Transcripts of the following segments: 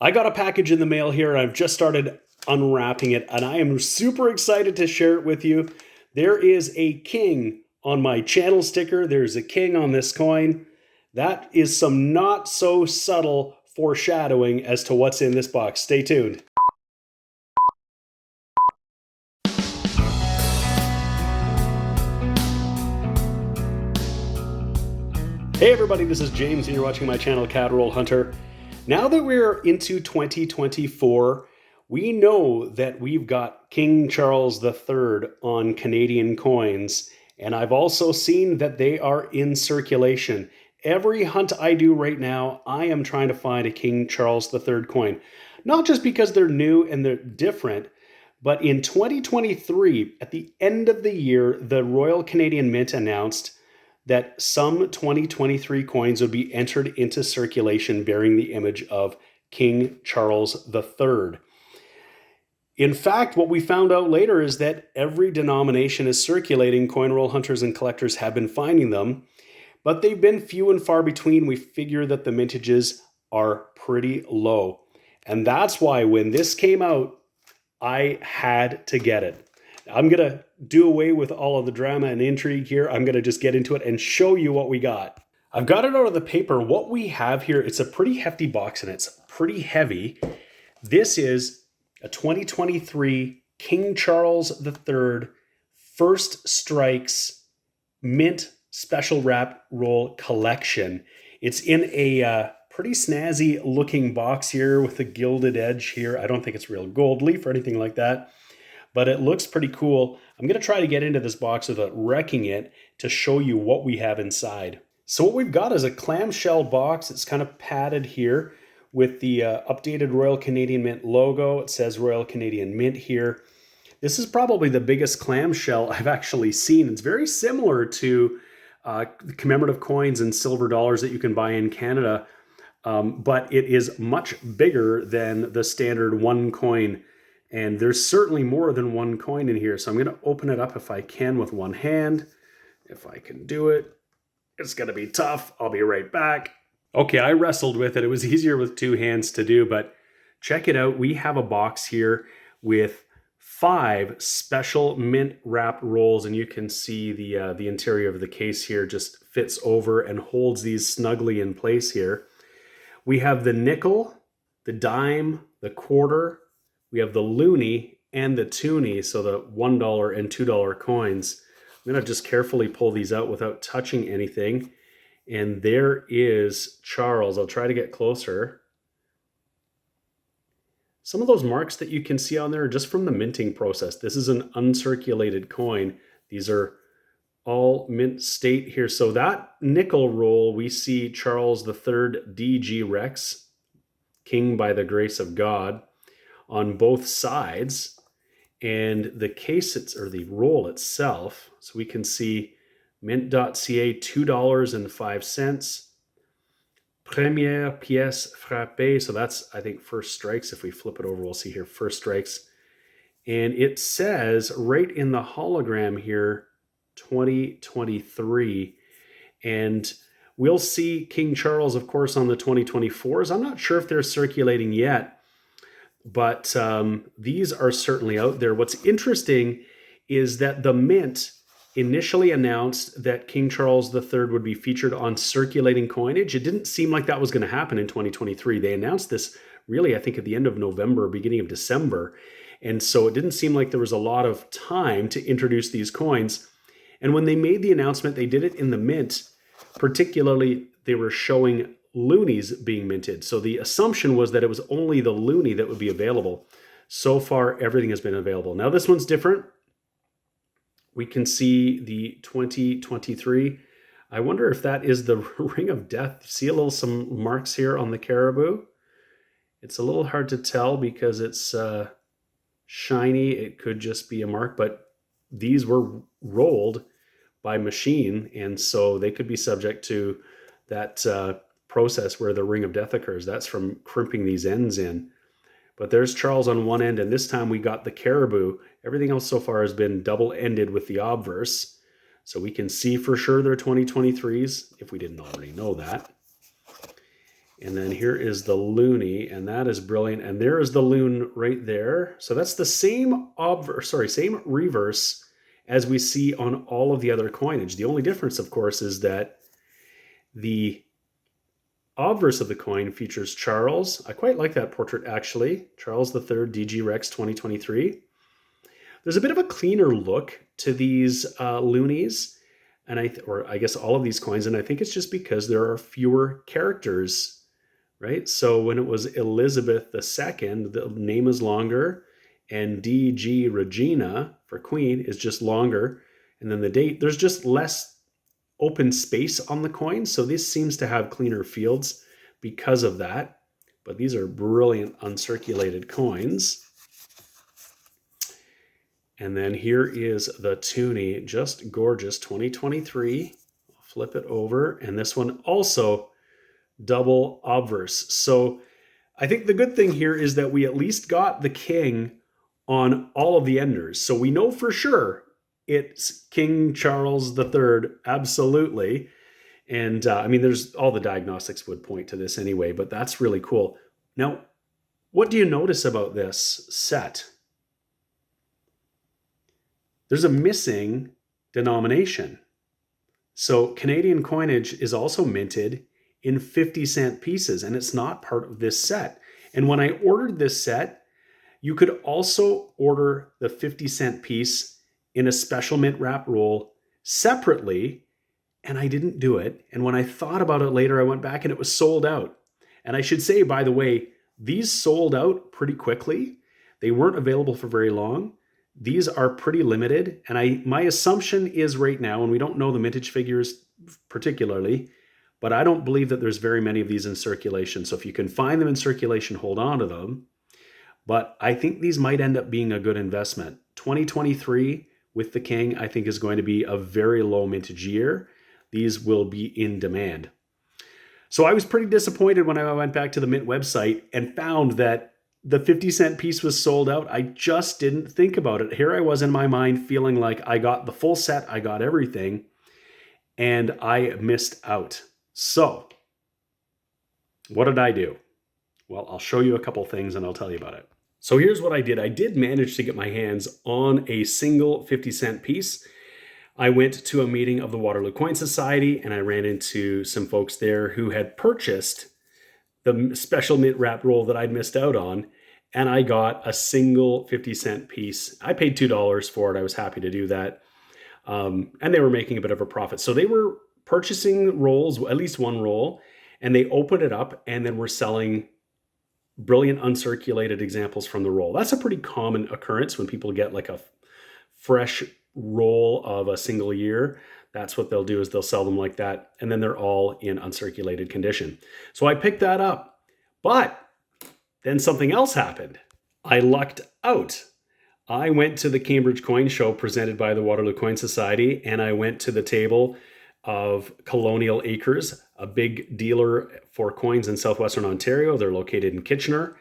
I got a package in the mail here and I've just started unwrapping it and I am super excited to share it with you. There is a king on my channel sticker. There's a king on this coin. That is some not so subtle foreshadowing as to what's in this box. Stay tuned. Hey everybody, this is James and you're watching my channel Cateroll Hunter. Now that we're into 2024, we know that we've got King Charles III on Canadian coins, and I've also seen that they are in circulation. Every hunt I do right now, I am trying to find a King Charles III coin. Not just because they're new and they're different, but in 2023, at the end of the year, the Royal Canadian Mint announced that some 2023 coins would be entered into circulation bearing the image of King Charles III. In fact, what we found out later is that every denomination is circulating. Coin roll hunters and collectors have been finding them, but they've been few and far between. We figure that the mintages are pretty low. And that's why when this came out, I had to get it. I'm going to do away with all of the drama and intrigue here. I'm going to just get into it and show you what we got. I've got it out of the paper. What we have here, it's a pretty hefty box and it's pretty heavy. This is a 2023 King Charles III First Strikes Mint Special Wrap Roll Collection. It's in a pretty snazzy looking box here with a gilded edge here. I don't think it's real gold leaf or anything like that, but it looks pretty cool. I'm going to try to get into this box without wrecking it to show you what we have inside. So what we've got is a clamshell box. It's kind of padded here with the updated Royal Canadian Mint logo. It says Royal Canadian Mint here. This is probably the biggest clamshell I've actually seen. It's very similar to commemorative coins and silver dollars that you can buy in Canada, but it is much bigger than the standard one coin. And there's certainly more than one coin in here. So I'm going to open it up if I can with one hand. If I can do it. It's going to be tough. I'll be right back. Okay, I wrestled with it. It was easier with two hands to do, but check it out. We have a box here with 5 special mint wrap rolls, and you can see the interior of the case here just fits over and holds these snugly in place here. We have the nickel, the dime, the quarter. We have the loonie and the toonie, so the $1 and $2 coins. I'm going to just carefully pull these out without touching anything. And there is Charles. I'll try to get closer. Some of those marks that you can see on there are just from the minting process. This is an uncirculated coin. These are all mint state here. So that nickel roll, we see Charles III DG Rex, King by the grace of God, on both sides, and the case or the roll itself, so we can see mint.ca $2.05, première pièce frappée, so that's I think first strikes. If we flip it over, we'll see here first strikes, and it says right in the hologram here 2023, and we'll see King Charles of course on the 2024s. I'm not sure if they're circulating yet, but these are certainly out there. What's interesting is that the Mint initially announced that King Charles III would be featured on circulating coinage. It didn't seem like that was going to happen in 2023. They announced this really, I think, at the end of November, beginning of December. And so it didn't seem like there was a lot of time to introduce these coins. And when they made the announcement, they did it in the Mint. Particularly, they were showing loonies being minted. So the assumption was that it was only the loonie that would be available. So far, everything has been available. Now this one's different. We can see the 2023. I wonder if that is the Ring of Death. See some marks here on the caribou. It's a little hard to tell because it's shiny. It could just be a mark, but these were rolled by machine, and so they could be subject to that process where the Ring of Death occurs. That's from crimping these ends in. But there's Charles on one end, and this time we got the caribou. Everything else so far has been double-ended with the obverse. So we can see for sure they're 2023s, if we didn't already know that. And then here is the loonie, and that is brilliant. And there is the loon right there. So that's the same same reverse as we see on all of the other coinage. The only difference, of course, is that the obverse of the coin features Charles. I quite like that portrait, actually. Charles III, DG Rex 2023. There's a bit of a cleaner look to these loonies, and I guess all of these coins, and I think it's just because there are fewer characters, right? So when it was Elizabeth II, the name is longer, and DG Regina for Queen is just longer, and then the date, there's just less open space on the coin, so this seems to have cleaner fields because of that. But these are brilliant uncirculated coins. And then here is the toonie, just gorgeous, 2023. I'll flip it over, and this one also double obverse. So I think the good thing here is that we at least got the king on all of the enders. So we know for sure it's King Charles III, absolutely. And I mean, there's all the diagnostics would point to this anyway, but that's really cool. Now, what do you notice about this set? There's a missing denomination. So Canadian coinage is also minted in 50-cent pieces, and it's not part of this set. And when I ordered this set, you could also order the 50-cent piece in a special mint wrap roll separately, and I didn't do it. And when I thought about it later, I went back and it was sold out. And I should say, by the way, these sold out pretty quickly. They weren't available for very long. These are pretty limited, and my assumption is right now, and we don't know the mintage figures particularly, but I don't believe that there's very many of these in circulation. So if you can find them in circulation, hold on to them. But I think these might end up being a good investment. 2023 with the king, I think, is going to be a very low mintage year. These will be in demand. So I was pretty disappointed when I went back to the Mint website and found that the 50-cent piece was sold out. I just didn't think about it. Here I was in my mind feeling like I got the full set, I got everything, and I missed out. So what did I do? Well, I'll show you a couple things and I'll tell you about it. So here's what I did. I did manage to get my hands on a single 50-cent piece. I went to a meeting of the Waterloo Coin Society, and I ran into some folks there who had purchased the special mint wrap roll that I'd missed out on, and I got a single 50-cent piece. I paid $2 for it. I was happy to do that. And they were making a bit of a profit. So they were purchasing rolls, at least one roll, and they opened it up and then were selling brilliant uncirculated examples from the roll. That's a pretty common occurrence when people get like a fresh roll of a single year. That's what they'll do, is they'll sell them like that, and then they're all in uncirculated condition. So I picked that up, but then something else happened. I lucked out. I went to the Cambridge Coin Show presented by the Waterloo Coin Society, and I went to the table of Colonial Acres, a big dealer for coins in southwestern Ontario. They're located in Kitchener,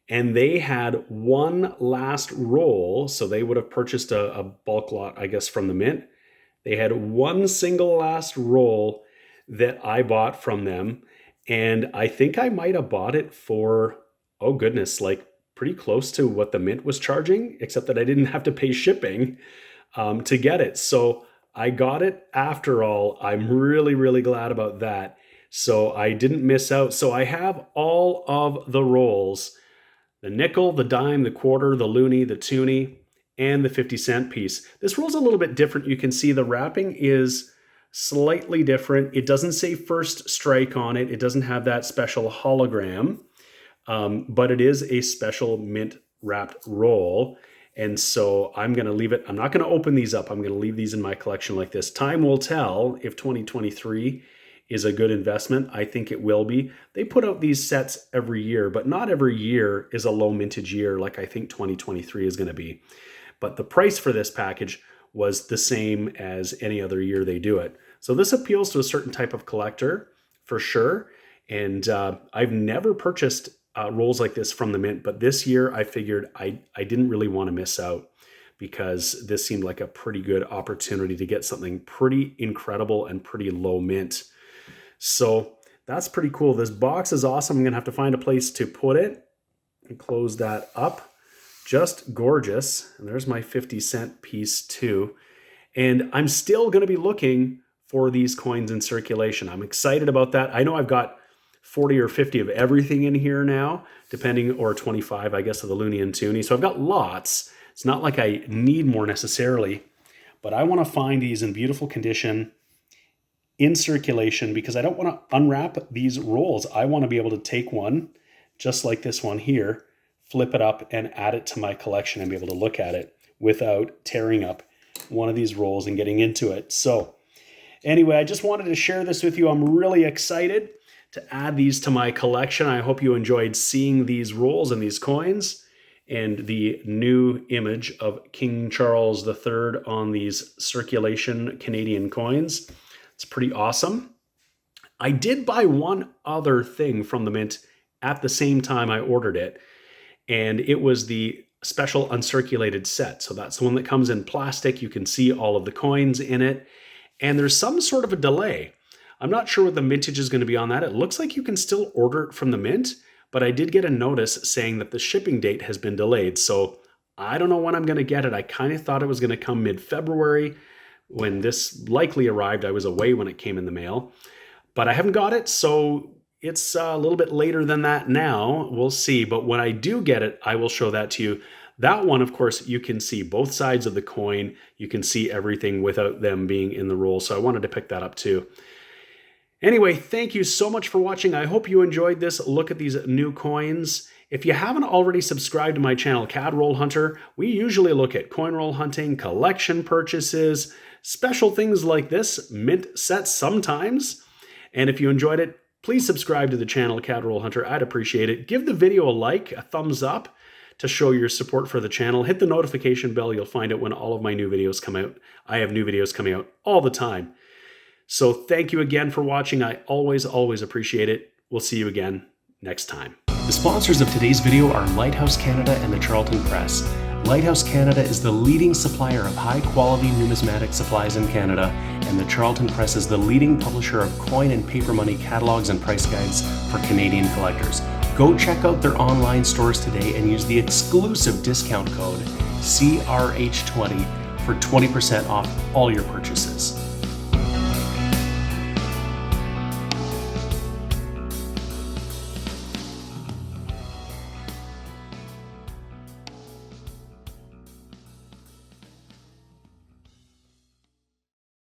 and they had one last roll. So they would have purchased a bulk lot, I guess, from the Mint. They had one single last roll that I bought from them, and I think I might have bought it for, oh goodness, like pretty close to what the Mint was charging, except that I didn't have to pay shipping to get it. So I got it after all. I'm really, really glad about that. So I didn't miss out. So I have all of the rolls: the nickel, the dime, the quarter, the loonie, the toonie, and the 50-cent piece. This roll's a little bit different. You can see the wrapping is slightly different. It doesn't say First Strike on it. It doesn't have that special hologram, but it is a special mint wrapped roll. And so I'm going to leave it. I'm not going to open these up. I'm going to leave these in my collection like this. Time will tell if 2023 is a good investment. I think it will be. They put out these sets every year, but not every year is a low mintage year like I think 2023 is going to be. But the price for this package was the same as any other year they do it. So this appeals to a certain type of collector for sure. And I've never purchased rolls like this from the Mint, but this year I figured I didn't really want to miss out, because this seemed like a pretty good opportunity to get something pretty incredible and pretty low mint. So That's pretty cool. This box is awesome. I'm gonna have to find a place to put it and close that up. Just gorgeous. And there's my 50-cent piece too. And I'm still gonna be looking for these coins in circulation. I'm excited about that. I know I've got 40 or 50 of everything in here now, depending, or 25, I guess, of the Looney and Toonie. So I've got lots. It's not like I need more necessarily, but I want to find these in beautiful condition in circulation because I don't want to unwrap these rolls. I want to be able to take one, just like this one here, flip it up and add it to my collection and be able to look at it without tearing up one of these rolls and getting into it. So anyway, I just wanted to share this with you. I'm really excited to add these to my collection. I hope you enjoyed seeing these rolls and these coins and the new image of King Charles III on these circulation Canadian coins. It's pretty awesome. I did buy one other thing from the mint at the same time I ordered it, and it was the special uncirculated set. So that's the one that comes in plastic. You can see all of the coins in it, and there's some sort of a delay. I'm not sure what the mintage is going to be on that. It looks like you can still order it from the mint, but I did get a notice saying that the shipping date has been delayed. So I don't know when I'm going to get it. I kind of thought it was going to come mid-February. When this likely arrived, I was away when it came in the mail, but I haven't got it. So it's a little bit later than that now. We'll see. But when I do get it, I will show that to you. That one, of course, you can see both sides of the coin. You can see everything without them being in the roll. So I wanted to pick that up too. Anyway, thank you so much for watching. I hope you enjoyed this look at these new coins. If you haven't already subscribed to my channel, CAD Roll Hunter, we usually look at coin roll hunting, collection purchases, special things like this, mint sets sometimes. And if you enjoyed it, please subscribe to the channel, CAD Roll Hunter. I'd appreciate it. Give the video a like, a thumbs up to show your support for the channel. Hit the notification bell. You'll find it when all of my new videos come out. I have new videos coming out all the time. So thank you again for watching. I always appreciate it. We'll see you again next time. The sponsors of today's video are Lighthouse Canada and the Charlton Press. Lighthouse Canada is the leading supplier of high-quality numismatic supplies in Canada, and the Charlton Press is the leading publisher of coin and paper money catalogs and price guides for Canadian collectors. Go check out their online stores today and use the exclusive discount code CRH20 for 20% off all your purchases.